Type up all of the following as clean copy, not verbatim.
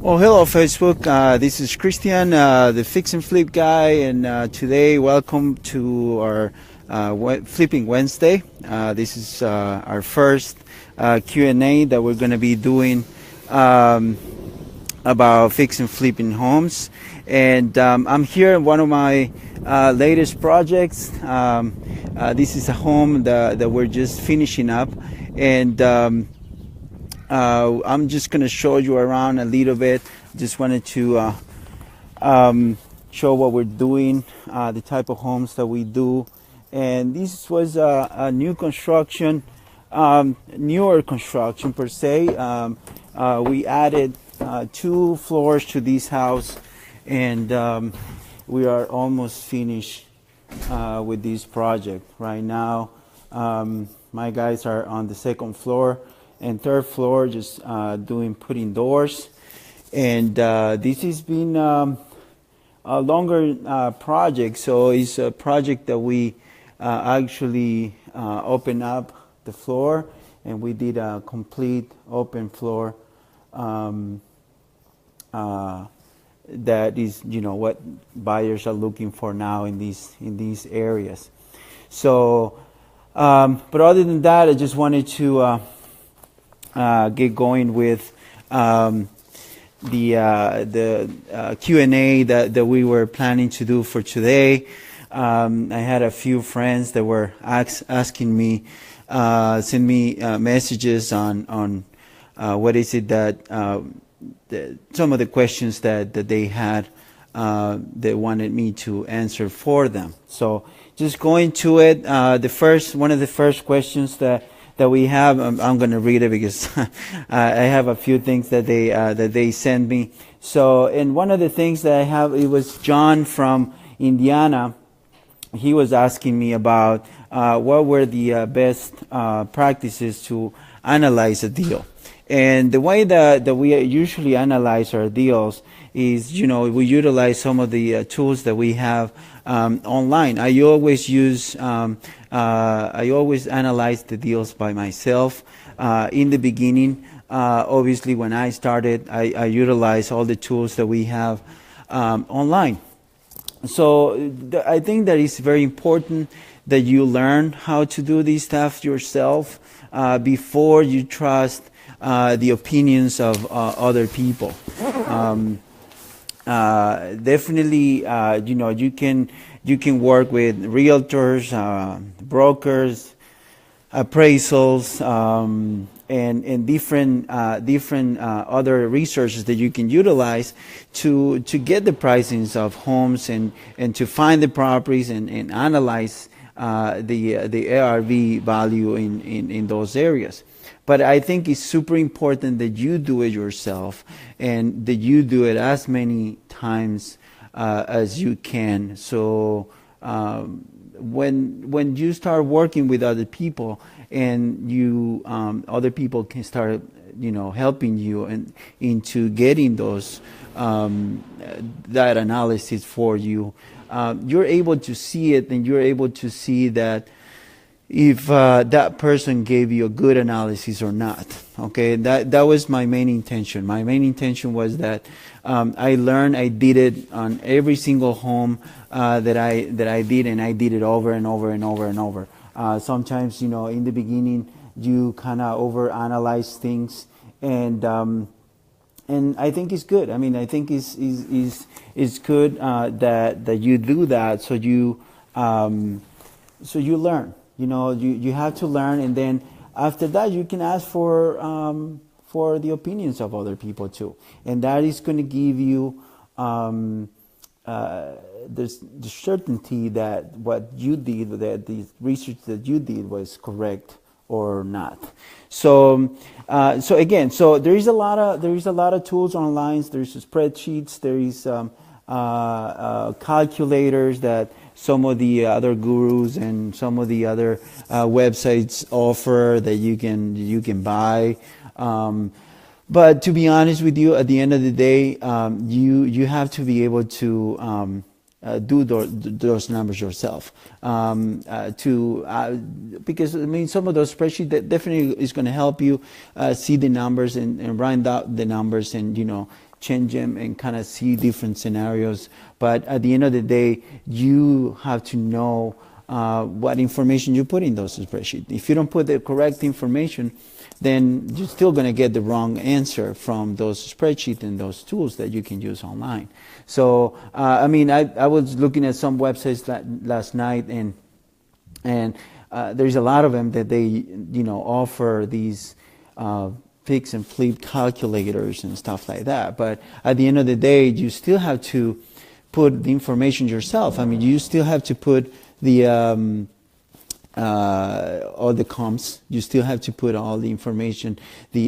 Well, hello Facebook. This is Christian, the Fix and Flip guy, and today, welcome to our Flipping Wednesday. This is our first Q&A that we're going to be doing about fix and flipping homes. And I'm here in one of my latest projects. This is a home that we're just finishing up, and I'm just going to show you around a little bit. Just wanted to show what we're doing, the type of homes that we do. And this was a new construction, newer construction per se. We added 2 floors to this house, and we are almost finished with this project. Right now, my guys are on the 2nd floor and 3rd floor, just putting doors. And this has been a longer project, so it's a project that we actually opened up the floor, and we did a complete open floor. That is, what buyers are looking for now in these areas. So, but other than that, I just wanted to get going with the Q&A that we were planning to do for today. I had a few friends that were asking me, send me messages on what is it that some of the questions that they had, they wanted me to answer for them. So just going to it, one of the first questions that we have, I'm going to read it because I have a few things that they sent me. So, and one of the things that I have, it was John from Indiana. He was asking me about what were the best practices to analyze a deal. And the way that we usually analyze our deals is, we utilize some of the tools that we have online. I always analyze the deals by myself. In the beginning, obviously, when I started, I utilized all the tools that we have online. So I think that it's very important that you learn how to do this stuff yourself before you trust the opinions of other people. Definitely, you can work with realtors, brokers, appraisals, and different other resources that you can utilize to get the pricings of homes and to find the properties and analyze the ARV value in those areas. But I think it's super important that you do it yourself and that you do it as many times as you can. So when you start working with other people and you other people can start helping you into getting those that analysis for you, you're able to see it, and you're able to see that if that person gave you a good analysis or not. Okay, that was my main intention. My main intention was that I did it on every single home that I did, and I did it over and over and over and over. Sometimes, in the beginning, you kind of overanalyze things, and I think it's good. I mean, I think it's good that you do that, so you learn. You have to learn, and then after that, you can ask for the opinions of other people too, and that is going to give you the certainty that what you did, that the research that you did was correct or not. So again, there is a lot of tools online. There's spreadsheets. There is calculators that some of the other gurus and some of the other websites offer that you can buy. But to be honest with you, at the end of the day, you have to be able to do those numbers yourself. Because I mean, some of those spreadsheets that definitely is going to help you see the numbers and write out the numbers and change them and kind of see different scenarios. But at the end of the day, you have to know what information you put in those spreadsheets. If you don't put the correct information, then you're still going to get the wrong answer from those spreadsheets and those tools that you can use online. So, I mean, I was looking at some websites last night, and there's a lot of them that they, offer these fix and flip calculators and stuff like that. But at the end of the day, you still have to put the information yourself. I mean, you still have to put the all the comps. You still have to put all the information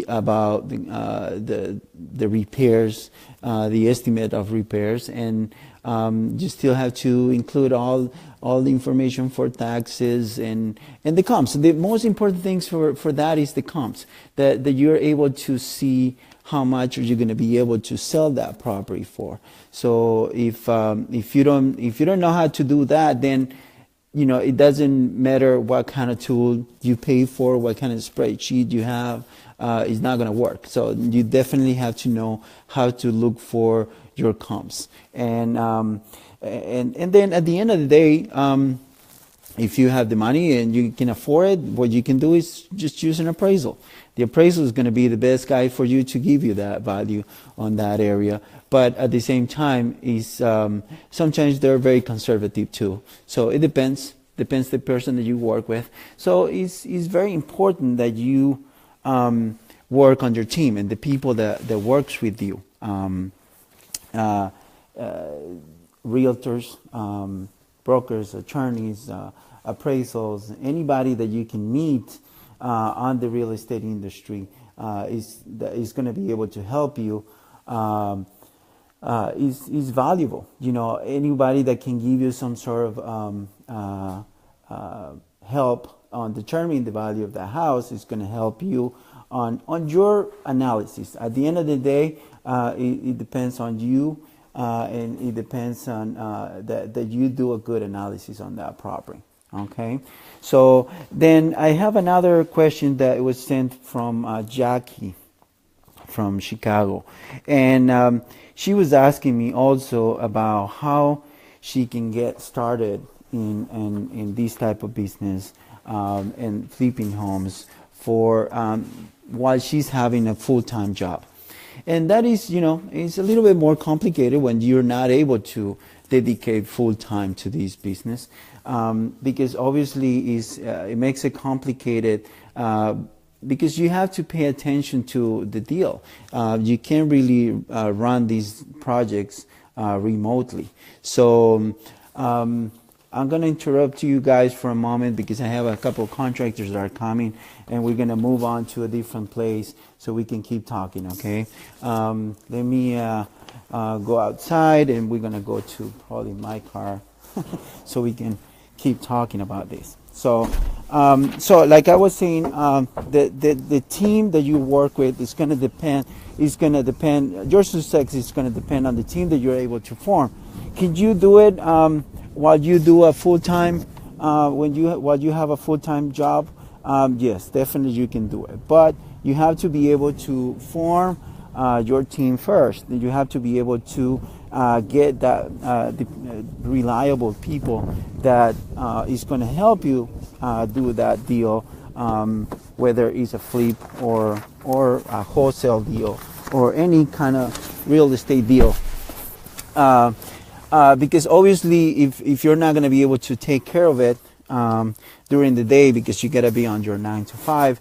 about the repairs, the estimate of repairs, and you still have to include all the information for taxes and the comps. The most important things for that is the comps, that you're able to see how much are you going to be able to sell that property for. So if you don't know how to do that, then it doesn't matter what kind of tool you pay for, what kind of spreadsheet you have, it's not going to work. So you definitely have to know how to look for your comps. And then at the end of the day, if you have the money and you can afford it, what you can do is just use an appraisal. The appraisal is going to be the best guide for you to give you that value on that area. But at the same time, sometimes they're very conservative too. So it depends the person that you work with. So it's very important that you work on your team and the people that works with you. Realtors, brokers, attorneys, appraisals, anybody that you can meet on the real estate industry is going to be able to help you. Is valuable. Anybody that can give you some sort of help on determining the value of the house is going to help you on your analysis. At the end of the day, it depends on you, and it depends on that you do a good analysis on that property. Okay, so then I have another question that was sent from Jackie from Chicago, and she was asking me also about how she can get started in this type of business and flipping homes for while she's having a full-time job. And that is, it's a little bit more complicated when you're not able to dedicate full-time to this business, because obviously it makes it complicated because you have to pay attention to the deal. You can't really run these projects remotely. So I'm going to interrupt you guys for a moment because I have a couple of contractors that are coming, and we're going to move on to a different place so we can keep talking, okay? Let me go outside, and we're going to go to probably my car so we can keep talking about this. So like I was saying, the team that you work with is going to depend. Your success is going to depend on the team that you're able to form. Can you do it while you do a full time? While you have a full time job? Yes, definitely you can do it. But you have to be able to form your team first. You have to be able to get that the reliable people that is going to help you do that deal, whether it's a flip or a wholesale deal or any kind of real estate deal. Because obviously, if you're not going to be able to take care of it during the day because you got to be on your 9 to 5,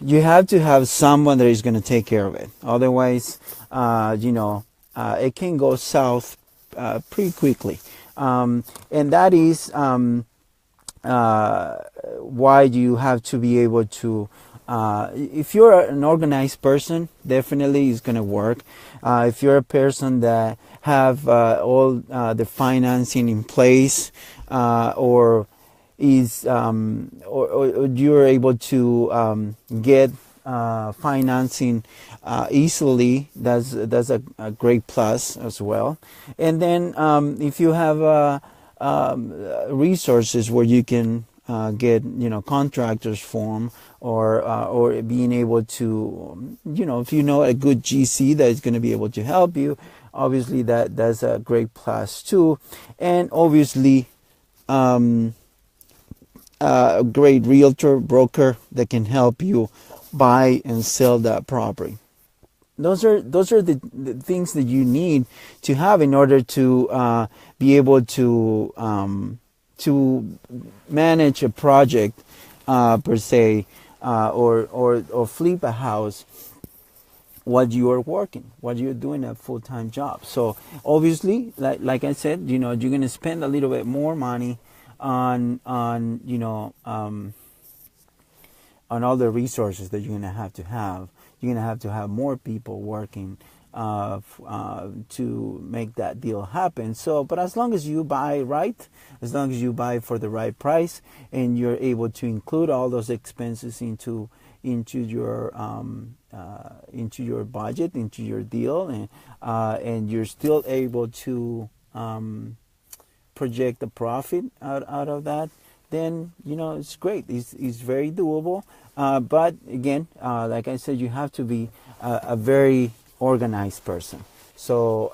you have to have someone that is going to take care of it. Otherwise, it can go south pretty quickly. And that is why you have to be able to, if you're an organized person, definitely it's going to work. If you're a person that have all the financing in place, or you're able to get financing easily, that's a great plus as well. And then if you have resources where you can get contractors form, or being able to if you know a good GC that is going to be able to help you, obviously that's a great plus too. And obviously a great realtor, broker that can help you buy and sell that property. Those are the things that you need to have in order to be able to manage a project per se, or flip a house while you are working, while you're doing a full-time job. So obviously, like I said, you're going to spend a little bit more money on all the resources that you're going to have. You're going to have more people working to make that deal happen. So, but as long as you buy right, as long as you buy for the right price, and you're able to include all those expenses into your budget, into your deal, and you're still able to project a profit out of that, then it's great. It's very doable. But again, like I said, you have to be a very organized person. So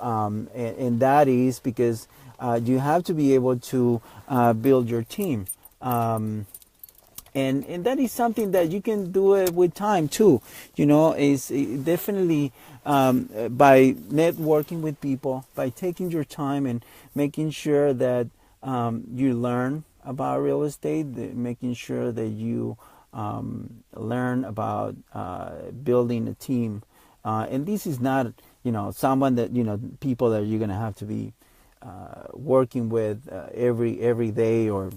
and that is because you have to be able to build your team. And that is something that you can do it with time too. Is definitely by networking with people, by taking your time and making sure that you learn about real estate, making sure that you learn about building a team. And this is not, someone that, people that you're going to have to be working with every day, or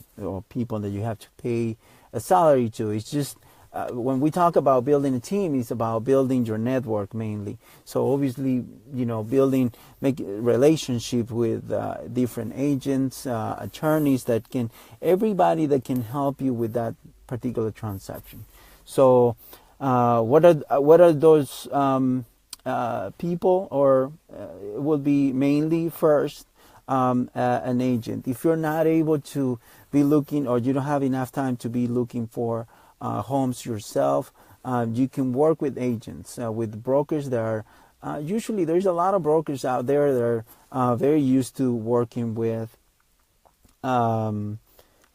people that you have to pay a salary to. It's just when we talk about building a team, it's about building your network mainly. So obviously, make relationship with different agents, attorneys everybody that can help you with that particular transaction. So what are those people? Or it will be mainly first an agent. If you're not able to be looking, or you don't have enough time to be looking for homes yourself, you can work with agents, with brokers that are usually, there's a lot of brokers out there that are very used to working with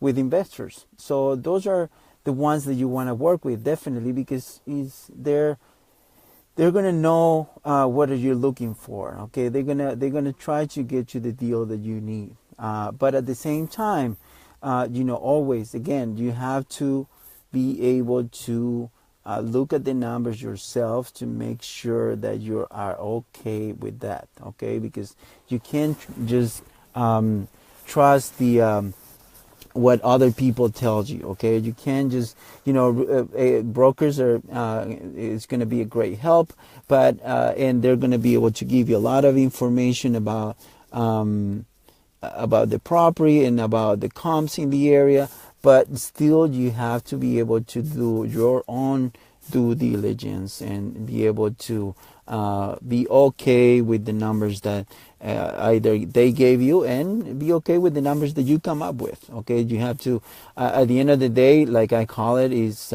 investors. So those are the ones that you want to work with, definitely, because they're going to know what you're looking for. Okay, they're gonna try to get you the deal that you need. But at the same time, always, again, you have to be able to look at the numbers yourself to make sure that you are okay with that. Okay, because you can't just trust the what other people tells you. Okay, you can't just brokers are it's going to be a great help, but and they're going to be able to give you a lot of information about the property and about the comps in the area, but still you have to be able to do your own due diligence and be able to be okay with the numbers that either they gave you, and be okay with the numbers that you come up with. Okay, you have to at the end of the day, like I call it, is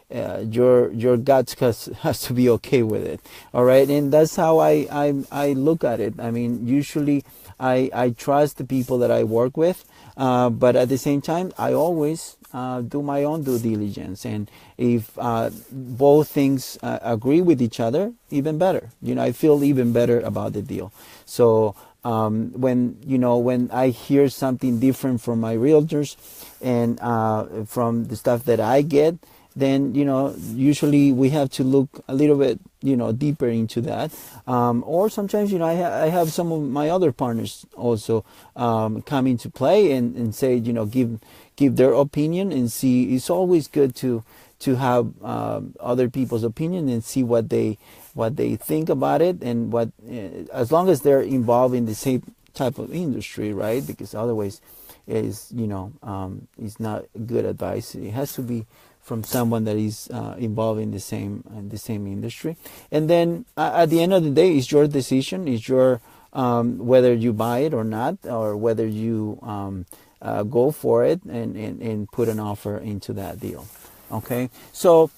your guts has to be okay with it. All right, and that's how I look at it. I mean, usually I trust the people that I work with, but at the same time, I always do my own due diligence. And if both things agree with each other, even better. I feel even better about the deal. So when I hear something different from my realtors and from the stuff that I get, then usually we have to look a little bit deeper into that, or sometimes I have some of my other partners also come into play and say give their opinion and see. It's always good to have other people's opinion and see what they think about it, and what as long as they're involved in the same type of industry, right? Because otherwise is not good advice. It has to be from someone that is involved in the same industry. And then at the end of the day, it's your decision. It's your whether you buy it or not, or whether you go for it and put an offer into that deal. Okay, so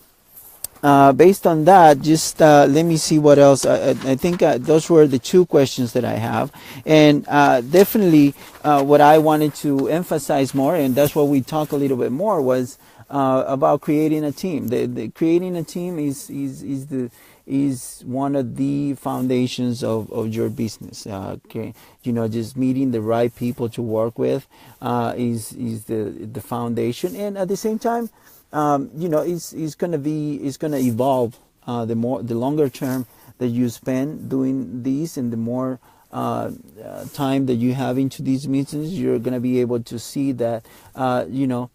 based on that, just let me see what else. I think those were the two questions that I have. And definitely what I wanted to emphasize more, and that's what we talked a little bit more, was about creating a team. The creating a team is one of the foundations of your business. Okay, just meeting the right people to work with is the foundation. And at the same time, it's going to evolve. The longer term that you spend doing these, and the more time that you have into these meetings, you're going to be able to see that you're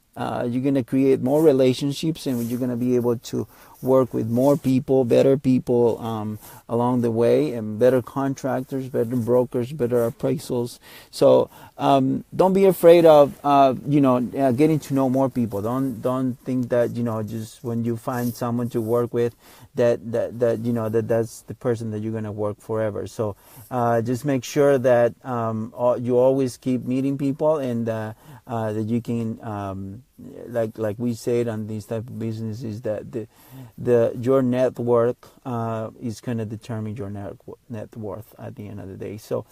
going to create more relationships, and you're going to be able to work with more people, better people along the way, and better contractors, better brokers, better appraisals. So don't be afraid of getting to know more people. Don't think that just when you find someone to work with that's the person that you're going to work forever. So just make sure that you always keep meeting people, and that you can like we said on these type of businesses, that your network is going to determine your net worth at the end of the day. So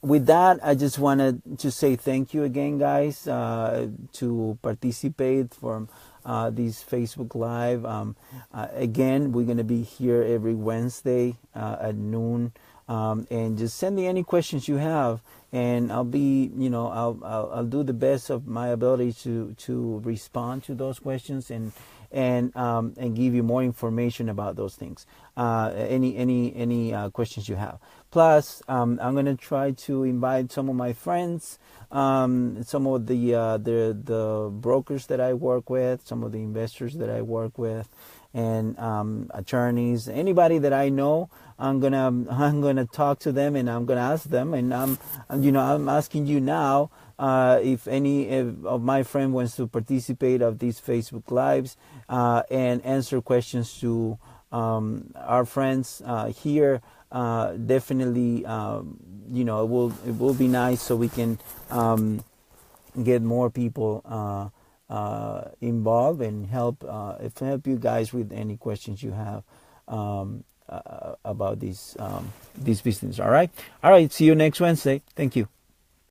with that, I just wanted to say thank you again, guys, to participate from this Facebook Live. Again, we're going to be here every Wednesday at noon. And just send me any questions you have, and I'll be, I'll do the best of my ability to respond to those questions and give you more information about those things. Any questions you have. Plus, I'm going to try to invite some of my friends, some of the brokers that I work with, some of the investors that I work with, and attorneys, anybody that I know. I'm gonna talk to them, and I'm gonna ask them, and I'm asking you now if any of my friend wants to participate of these Facebook Lives and answer questions to our friends here. Definitely, it will be nice, so we can get more people involved and help you guys with any questions you have about this business. All right. See you next Wednesday. Thank you.